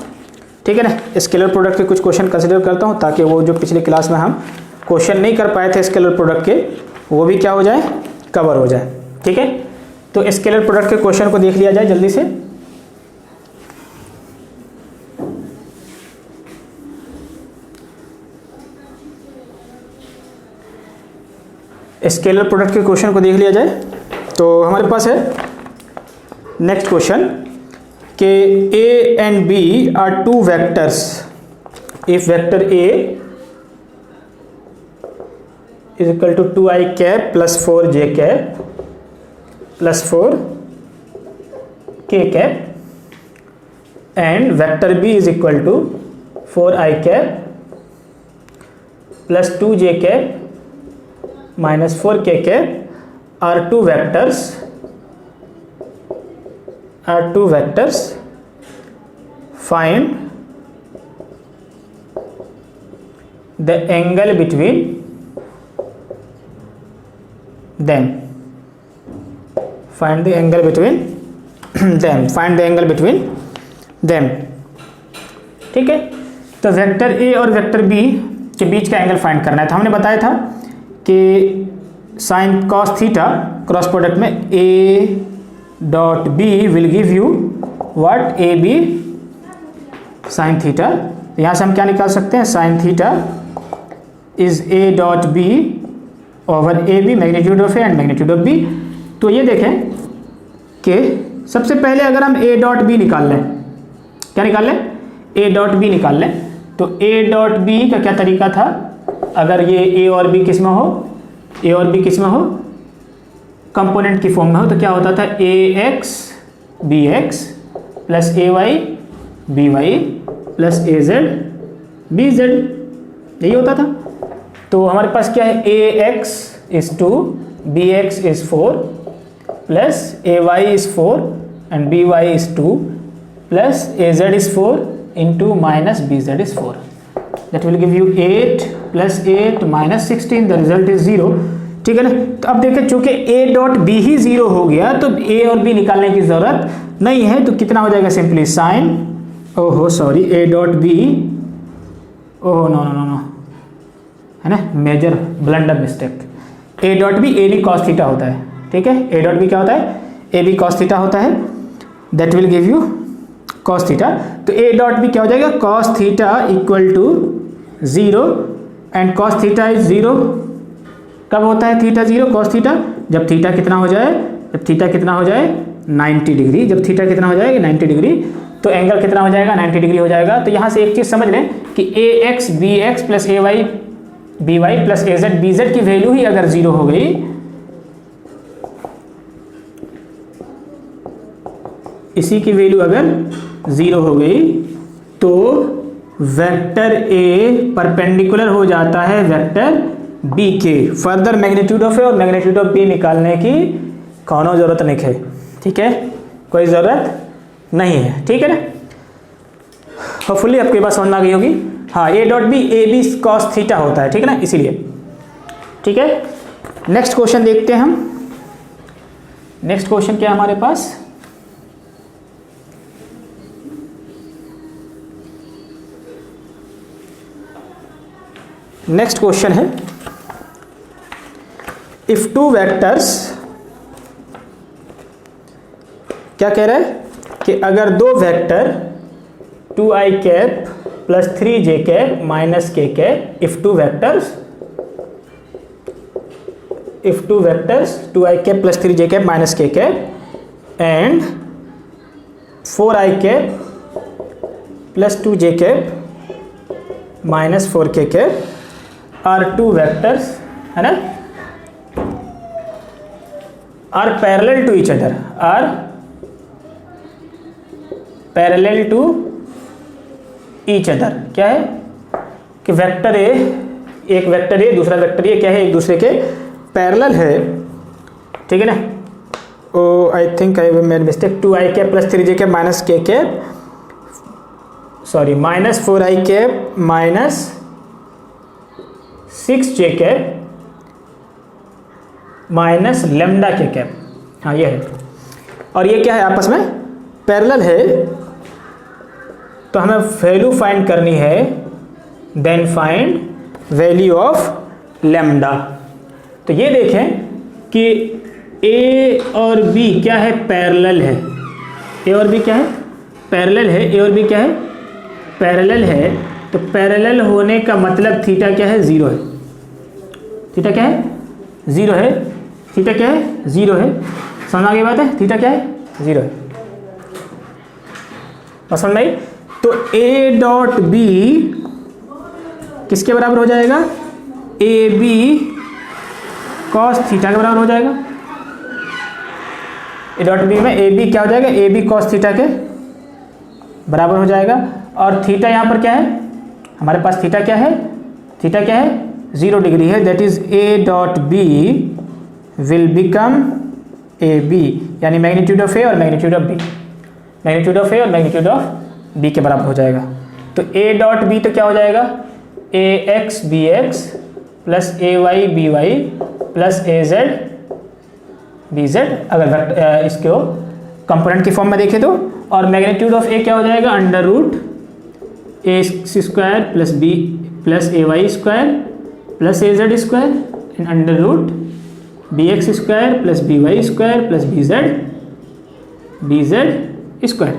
ठीक है ना, स्केलर प्रोडक्ट के कुछ क्वेश्चन कंसिडर करता हूँ ताकि वो जो पिछली क्लास में हम क्वेश्चन नहीं कर पाए थे स्केलर प्रोडक्ट के, वो भी क्या हो जाए, कवर हो जाए। ठीक है, तो स्केलर प्रोडक्ट के क्वेश्चन को देख लिया जाए जल्दी से। स्केलर प्रोडक्ट के क्वेश्चन को देख लिया जाए तो हमारे पास है नेक्स्ट क्वेश्चन कि A and B are two vectors. If vector A is equal to 2i cap plus 4j cap plus 4k cap and vector B is equal to 4i cap plus 2j cap minus 4k cap are two vectors find the angle between them, find the angle between them। ठीक है, तो vector A और vector b के बीच का angle find करना है। तो हमने बताया था कि sine cos theta cross product में A dot B will give you what, A B sine theta. यहाँ से हम क्या निकाल सकते हैं, sine theta is A dot B over A B, magnitude of A and magnitude of B. तो ये देखें कि सबसे पहले अगर हम ए डॉट बी निकाल लें, क्या निकाल लें, ए डॉट बी निकाल लें, तो ए डॉट बी का क्या तरीका था, अगर ये ए और बी किस में हो, ए और बी किस में हो, कंपोनेंट की फॉर्म में हो, तो क्या होता था, A x B X plus A Y B Y plus A Z B Z, यही होता था। तो हमारे पास क्या है, A X is 2, B X is 4 plus A Y is 4 and B Y is 2 plus A Z is 4 into minus B Z is 4, that will give you 8 plus 8 minus 16, the result is 0। ठीक है ना। तो अब देखें चूंकि ए dot B ही 0 हो गया तो ए और बी निकालने की ज़रूरत नहीं है, तो कितना हो जाएगा, सिंपली साइन, ओहो सॉरी, ए डॉट बी, ओहो नो नो नो नो, है ना, major blunder mistake, a dot b a b cos theta होता है। ठीक है, ए डॉट बी क्या होता है, ए बी कॉस थीटा होता है, that will give you cos theta. तो ए डॉट बी क्या हो जाएगा, cos theta equal to 0 and cos theta is 0। कब होता है थीटा 0, कॉस थीटा, जब थीटा कितना हो जाए, जब थीटा कितना हो जाए 90 डिग्री, जब थीटा कितना हो जाएगा 90 डिग्री, तो एंगल कितना हो जाएगा 90 डिग्री हो जाएगा। तो यहाँ से एक चीज़ समझ लें कि ए x B X plus A Y B Y plus A Z B Z की वैल्यू ही अगर 0 हो गई, इसी की वैल्यू अगर 0 हो गई, तो वेक्टर ए परपेंडिकुलर हो जाता है वेक्टर बी के। फर्दर मैग्नीट्यूड ऑफ ए और मैग्नीट्यूड ऑफ बी निकालने की कोनो ज़रूरत नहीं है। ठीक है, कोई ज़रूरत नहीं है। ठीक है ना, होपफुली आपको ये बात समझ में आ गई होगी। हाँ, a dot b a b cos theta होता है, ठीक है ना, इसीलिए। ठीक है, नेक्स्ट क्वेश्चन देखते हैं हम। नेक्स्ट क्वेश्चन क्या है हमारे पास, नेक्स्ट क्वेश्चन है, इफ टू वेक्टर्स, क्या कह रहा है कि अगर दो vector 2i cap plus 3j cap minus k cap, if two vectors 2i cap plus 3j cap minus k cap and 4i cap plus 2j cap minus 4k cap are two vectors, है ना, are parallel to each other, are parallel to each other. क्या है कि vector A, एक vector A दूसरा vector A क्या है, एक दूसरे के पैरेलल है। ठीक है ना। Oh I think I made mistake, 2i cap plus 3j cap minus k cap, sorry minus 4i cap minus 6j cap minus lambda k cap. हाँ ये है, और ये क्या है, आपस में पैरेलल है। तो हमें वैल्यू फाइंड करनी है, then find value of lambda. तो ये देखें कि ए और बी क्या है, पैरेलल है। ए और बी क्या है, पैरेलल है। ए और बी क्या है, पैरेलल है। तो पैरेलल होने का मतलब थीटा क्या है, 0 है। थीटा क्या है, 0 है। थीटा क्या है, 0 है। समझ आ गई बात है, थीटा क्या है, 0 है। समझ में आई। तो ए डॉट बी किसके बराबर हो जाएगा, ए बी कॉस थीटा के बराबर हो जाएगा। ए डॉट बी में ए बी क्या हो जाएगा, ए बी कॉस थीटा के बराबर हो जाएगा। और थीटा यहाँ पर क्या है, हमारे पास थीटा क्या है, थीटा क्या है, 0 डिग्री है। That is A dot B will become A B, यानी मैग्नीट्यूड ऑफ ए और magnitude of B, magnitude of A और मैग्नीट्यूड ऑफ बी के बराबर हो जाएगा। तो ए डॉट बी तो क्या हो जाएगा, ए x B X plus A Y B Y plus A Z B Z, अगर इसको कंपोनेंट की फॉर्म में देखें तो। और मैग्नीट्यूड ऑफ ए क्या हो जाएगा, under root A square plus B plus A Y square plus A Z square in under root B X square plus B Y square plus B Z square.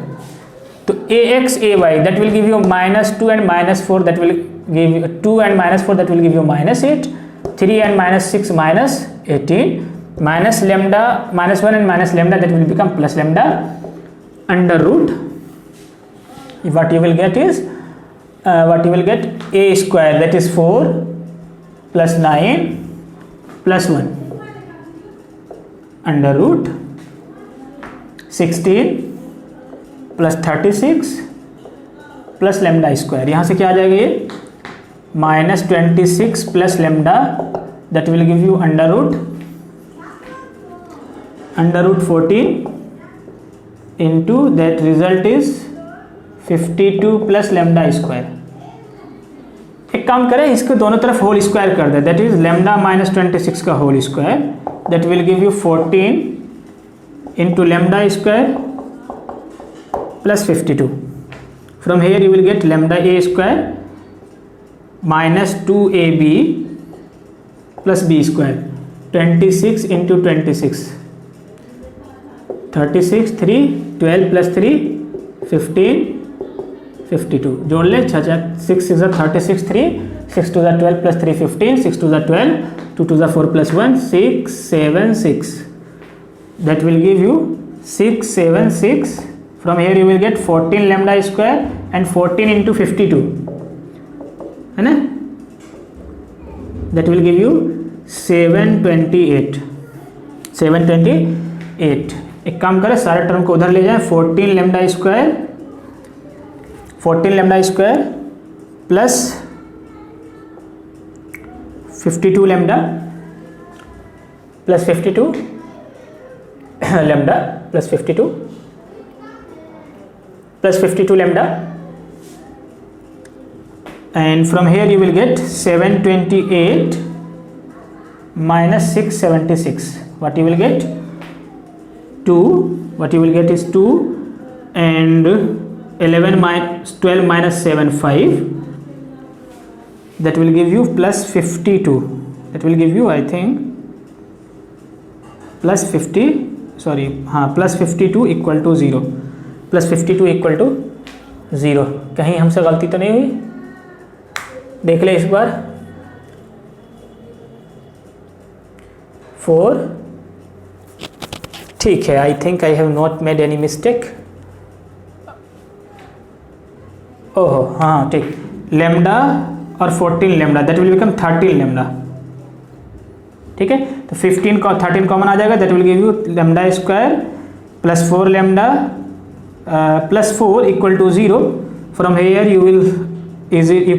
तो A x A Y that will give you -2 and -4 that will give 2 and -4 that will give you -8 3 and minus 6 minus 18 minus lambda minus 1 and minus lambda, that will become plus lambda under root. What you will get is a square, that is 4 plus 9 plus 1 under root 16 plus 36 plus lambda square. यहाँ से क्या आ जाएगा ये minus 26 plus lambda, that will give you under root 14 into that result is 52 plus lambda square. एक काम करें, इसको दोनों तरफ होल स्क्वायर कर दे, दैट इज लेमडा माइनस 26 का whole square, that will give you 14 into lambda square plus 52. From here you will get lambda a square minus 2ab plus b square. 26 into 26 36 3 12 plus 3 15 52. जोड़ ले 6 is 36 3 6 to the 12 plus 3 15 6 to the 12 2 to the 4 plus 1 6 7 6. That will give you 6 7 6. From here you will get 14 lambda square and 14 into 52, है ना, that will give you 728. एक काम करें, सारे term को उधर ले जाएं. 14 lambda square plus 52 lambda plus 52 lambda plus 52 plus 52 lambda, and from here you will get 728 minus 676. What you will get? 2. What you will get is 2 and 11 minus 12 minus 7 5. That will give you plus 52. That will give you, I think, plus 52 equal to 0. Plus 52 equal to 0. कहीं हमसे गलती तो नहीं हुई? देख ले इस बार. 4. ठीक है, आई think I have not made any mistake. ओहो हाँ ठीक. लेमडा और 14 lambda, that will become 13 lambda. ठीक है, तो 13 कॉमन आ जाएगा, that will give u lambda square plus 4 lambda plus 4 equal to 0. From here you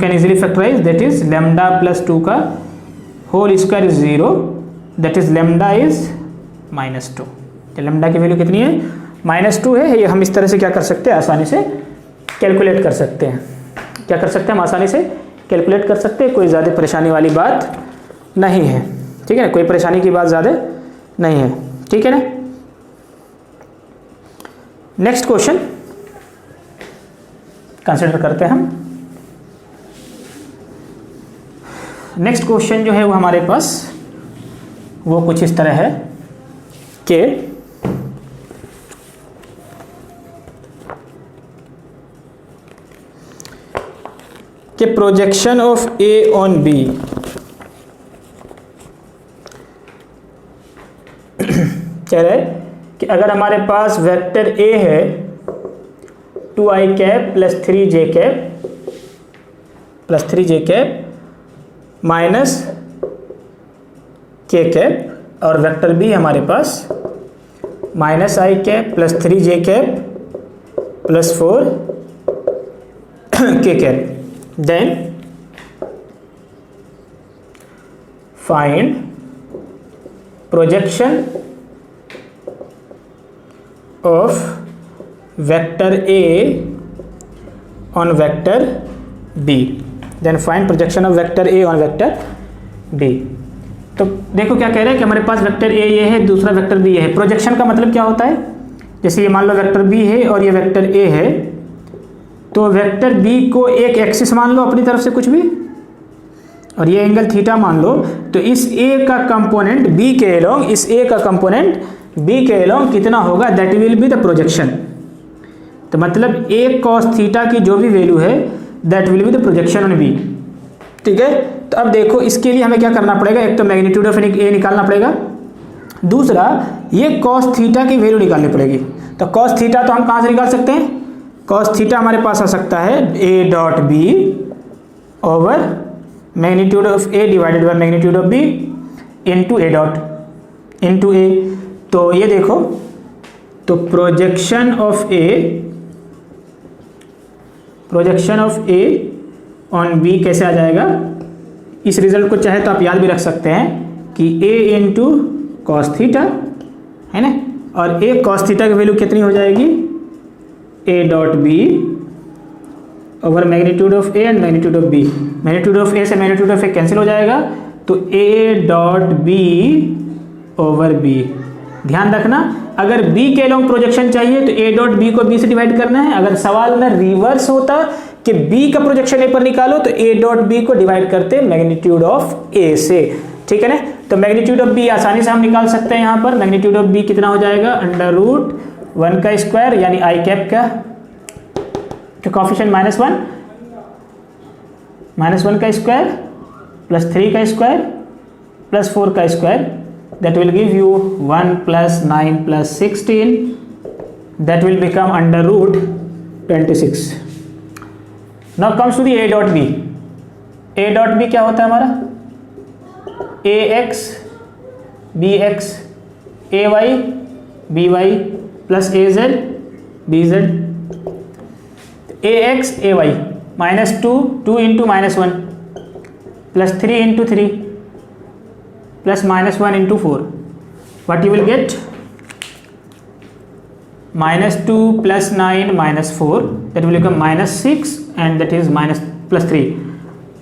can easily factorize, that is lambda plus 2 का whole square is 0, that is lambda is minus 2. तो lambda की value कितनी है? -2 है. ये हम इस तरह से क्या कर सकते हैं, आसानी से कैलकुलेट कर सकते हैं. क्या कर सकते हैं हम? आसानी से कैलकुलेट कर सकते हैं. कोई ज़्यादा परेशानी वाली बात नहीं है. ठीक है ना, कोई परेशानी की बात ज़्यादा नहीं है. ठीक है ना. नेक्स्ट क्वेश्चन कंसिडर करते हैं हम. नेक्स्ट क्वेश्चन जो है वो हमारे पास वो कुछ इस तरह है कि projection of A on b कह रहे हैं कि अगर हमारे पास वेक्टर ए है 2i cap plus 3j cap minus k cap, और वेक्टर बी हमारे पास minus i cap plus 3j cap plus 4k cap. Then find projection of vector A on vector B. Then find projection of vector A on vector B. तो देखो क्या कह रहे हैं कि हमारे पास वेक्टर ए ये है, दूसरा वेक्टर बी है. प्रोजेक्शन का मतलब क्या होता है? जैसे ये मान लो वेक्टर बी है और ये वेक्टर ए है, तो वेक्टर बी को एक एक्सिस मान लो अपनी तरफ से कुछ भी, और ये एंगल थीटा मान लो, तो इस ए का कंपोनेंट बी के अलोंग, इस ए का कंपोनेंट बी के अलोंग कितना होगा, that will be the projection. तो मतलब ए कॉस थीटा की जो भी वैल्यू है that will be the projection on b. ठीक है, तो अब देखो इसके लिए हमें क्या करना पड़ेगा, एक तो मैग्नीट्यूड ऑफ ए निकालना पड़ेगा, दूसरा ये कॉस थीटा की वैल्यू निकालनी पड़ेगी। तो कॉस थीटा तो हम कहाँ से निकाल सकते हैं, कॉस थीटा हमारे पास आ सकता है A dot B over magnitude of A divided by magnitude of B into A dot into A. तो ये देखो, तो projection of A on B कैसे आ जाएगा, इस रिजल्ट को चाहे तो आप याद भी रख सकते हैं कि a इंटू कॉस थीटा है ना, और a कॉस थीटा की वैल्यू कितनी हो जाएगी, a dot B over magnitude of a and magnitude of b। Magnitude of a से मैग्नीट्यूड ऑफ a कैंसिल हो जाएगा, तो a dot b over b। ध्यान रखना, अगर b के अलोंग प्रोजेक्शन चाहिए तो a डॉट b को b से डिवाइड करना है। अगर सवाल में रिवर्स होता कि b का प्रोजेक्शन a पर निकालो तो a डॉट b को डिवाइड करते मैग्नीट्यूड ऑफ a से, ठीक है ना। तो मैग्नीट्यूड ऑफ b आसानी से हम निकाल सकते हैं। यहाँ पर मैग्नीट्यूड ऑफ b कितना हो जाएगा, अंडर रूट 1 का स्क्वायर यानी आई कैप का कोफिशिएंट -1 का स्क्वायर प्लस 3 का स्क्वायर प्लस 4 का square, that will give you 1 plus 9 plus 16, that will become under root 26. Now comes to the a dot b. a dot b क्या होता है हमारा, ax bx ay by plus az bz, ax ay -2 into -1 plus 3 into 3 plus -1 into 4. What you will get, -2 plus 9 minus 4, that will become -6 and that is +3.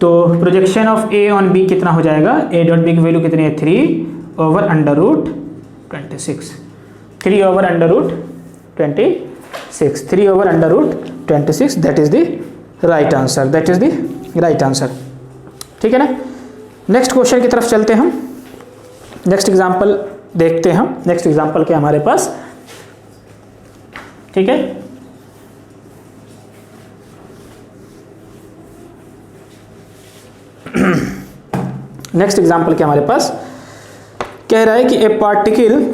तो projection of a on b कितना हो जाएगा, a dot b की value कितनी है, 3 over under root 26, 3 over under root 26, 3 over under root 26, that is the right answer, that is the right answer, ठीक है ना। नेक्स्ट क्वेश्चन की तरफ चलते हैं हम, नेक्स्ट एग्जाम्पल देखते हैं हम। नेक्स्ट एग्जाम्पल क्या हमारे पास, ठीक है। नेक्स्ट एग्जाम्पल क्या हमारे पास कह रहा है कि ए पार्टिकल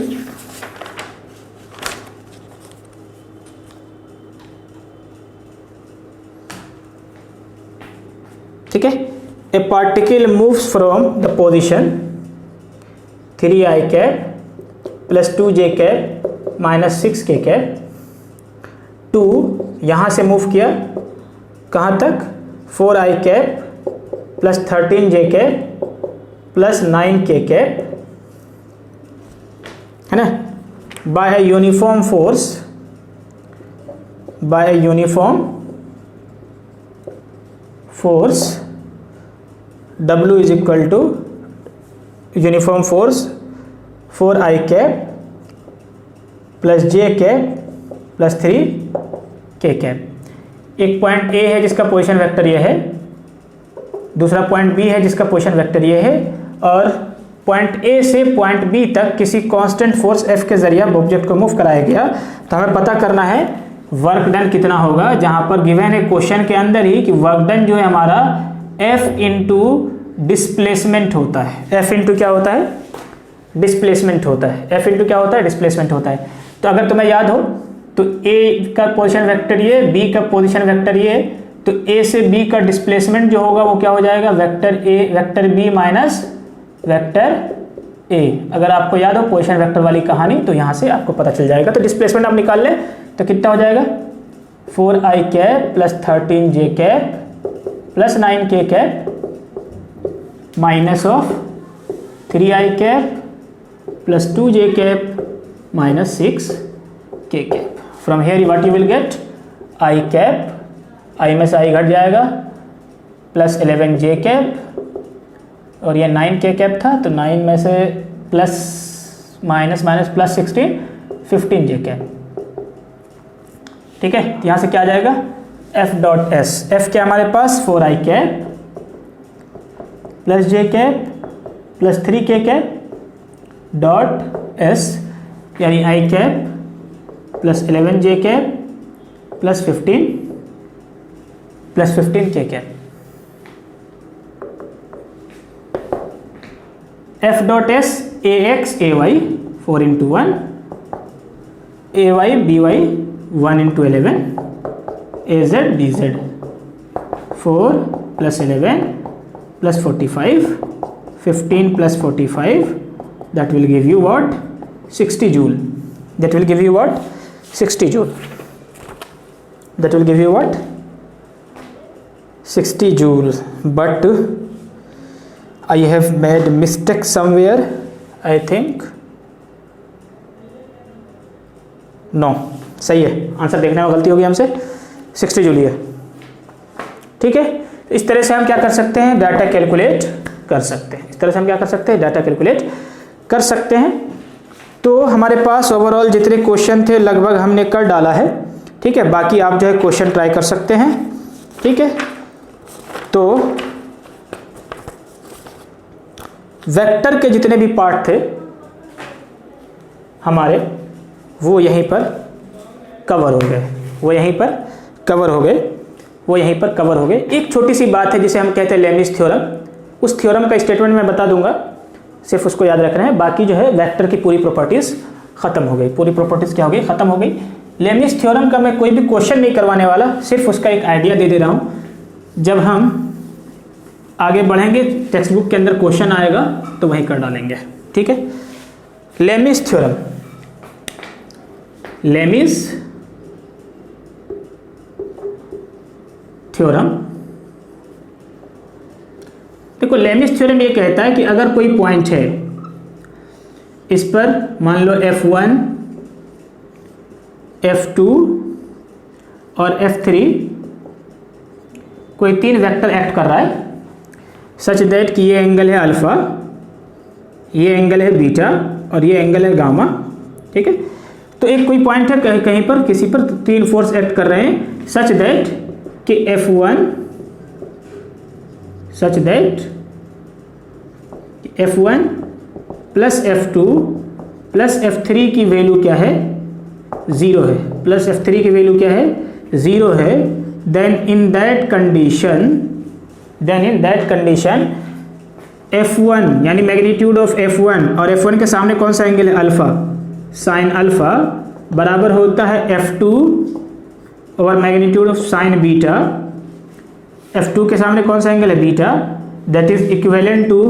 ठीक है, a particle moves from the position 3i cap plus 2j cap minus 6k cap to, यहाँ से मूव किया कहाँ तक, 4i cap plus 13j cap plus 9k cap, है ना, by a uniform force, by a uniform force W is equal to uniform force 4i cap plus j cap plus 3k cap. एक point A है जिसका position vector ये है, दूसरा point B है जिसका पोजीशन वेक्टर ये है, और पॉइंट A से पॉइंट B तक किसी कांस्टेंट फोर्स F के जरिए ऑब्जेक्ट को मूव कराया गया। तो हमें पता करना है वर्क डन कितना होगा, जहां पर गिवन है क्वेश्चन के अंदर ही कि वर्क डन जो है हमारा F इंटू डिस्प्लेसमेंट होता है। F इंटू क्या होता है, डिस्प्लेसमेंट होता है। F इंटू क्या होता है, डिस्प्लेसमेंट होता है। तो अगर तुम्हें याद हो तो A का पोजीशन वेक्टर ये, B का पोजीशन वेक्टर ये, तो A से B का डिस्प्लेसमेंट जो होगा वो क्या हो जाएगा, vector A vector B minus vector A। अगर आपको याद हो पोजीशन वेक्टर वाली कहानी तो यहाँ से आपको पता चल जाएगा। तो डिस्प्लेसमेंट आप निकाल लें तो कितना हो जाएगा, 4i cap plus 13j cap plus 9k cap minus of 3i cap plus 2j cap minus 6k cap. From here what you will get, i cap, i में से i घट जाएगा, प्लस 11j कैप, और ये 9k cap था तो 9 में से plus minus minus plus 16, 15j cap, ठीक है। तो यहाँ से क्या आ जाएगा, F डॉट S, F क्या हमारे पास, 4i cap plus j cap plus 3k cap dot S, यानी i cap plus 11j cap plus 15k cap. F dot S a x A y 4 into 1 a Y B y 1 into 11 a z d z 4 plus 11 plus 45 15 plus 45 that will give you what 60 joule. That will give you what 60 joule. That will give you what 60 joule. But I have made mistake somewhere, I think. No, सही है, answer देखने में गलती होगी हमसे, 60 joule है। ठीक है, इस तरह से हम क्या कर सकते हैं, डाटा कैलकुलेट कर सकते हैं। इस तरह से हम क्या कर सकते हैं, डाटा कैलकुलेट कर सकते हैं। तो हमारे पास ओवरऑल जितने क्वेश्चन थे लगभग हमने कर डाला है। ठीक है, बाकी आप जो है क्वेश्चन ट्राई कर सकते हैं। ठीक है, तो वेक्टर के जितने भी पार्ट थे हमारे वो यहीं पर कवर हो गए, वो यहीं पर कवर हो गए, वो यहीं पर कवर हो गए। एक छोटी सी बात है जिसे हम कहते हैं लेमिस थ्योरम, उस थ्योरम का स्टेटमेंट मैं बता दूंगा, सिर्फ उसको याद रखना है। बाकी जो है वेक्टर की पूरी प्रॉपर्टीज़ ख़त्म हो गई, पूरी प्रॉपर्टीज़ क्या हो गई, ख़त्म हो गई। लेमिस थ्योरम का मैं कोई भी क्वेश्चन नहीं करवाने वाला, सिर्फ उसका एक आइडिया दे दे रहा हूँ। जब हम आगे बढ़ेंगे टेक्स्ट बुक के अंदर क्वेश्चन आएगा तो वहीं कर डालेंगे। ठीक है, लेमिस थ्योरम, लेमिस थ्योरम, देखो लेमिस थ्योरम ये कहता है कि अगर कोई पॉइंट है, इस पर मान लो F1, F2 और F3 कोई तीन वेक्टर एक्ट कर रहा है सच दैट कि ये एंगल है अल्फा, ये एंगल है बीटा और ये एंगल है गामा। ठीक है, तो एक कोई पॉइंट है कहीं कहीं पर, किसी पर तीन फोर्स एक्ट कर रहे हैं सच दैट कि F1 such that F1 plus F2 plus F3 की वैल्यू क्या है, 0 है, प्लस F3 की वैल्यू क्या है, 0 है। Then in that condition F1 यानी मैग्नीट्यूड ऑफ F1 और F1 के सामने कौन सा एंगल है, अल्फा, साइन अल्फा बराबर होता है F2 और magnitude of sine beta. F2 के सामने कौन सा एंगल है, beta, that is equivalent to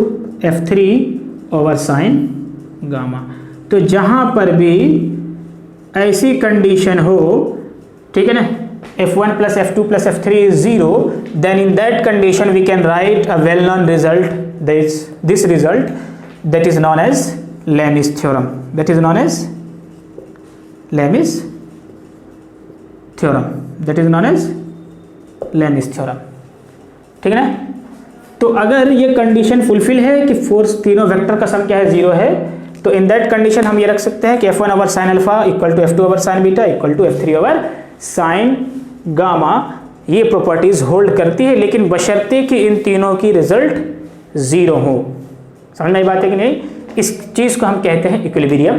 F3 over sine gamma. तो जहां पर भी ऐसी कंडीशन हो, ठीक है ना, F1 plus F2 plus F3 is 0, then in that condition we can write a well known result, this result that is known as Lemis theorem, that is known as Lemis theorem, that is known as Lemis theorem। ठीक है ना, तो अगर ये condition fulfil है कि force तीनों vector का सम क्या है, 0 है, तो इन दैट कंडीशन हम ये रख सकते हैं कि F1 over sine alpha equal to F2 over sine beta equal to F3 over sine gamma. ये प्रॉपर्टीज होल्ड करती है, लेकिन बशर्ते कि इन तीनों की रिजल्ट 0 हो। समझ में आई बात है कि नहीं, इस चीज़ को हम कहते हैं इक्विलिब्रियम।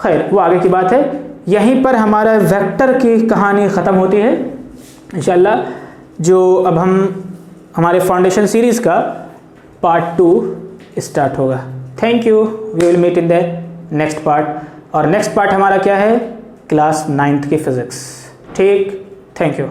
खैर वो आगे की बात है। यहीं पर हमारा वेक्टर की कहानी ख़त्म होती है। इंशाल्लाह जो अब हम हमारे फाउंडेशन सीरीज़ का पार्ट 2 स्टार्ट होगा। Thank you, we will meet in the next part. और नेक्स्ट पार्ट हमारा क्या है, क्लास 9th की फिज़िक्स। ठीक, थैंक यू।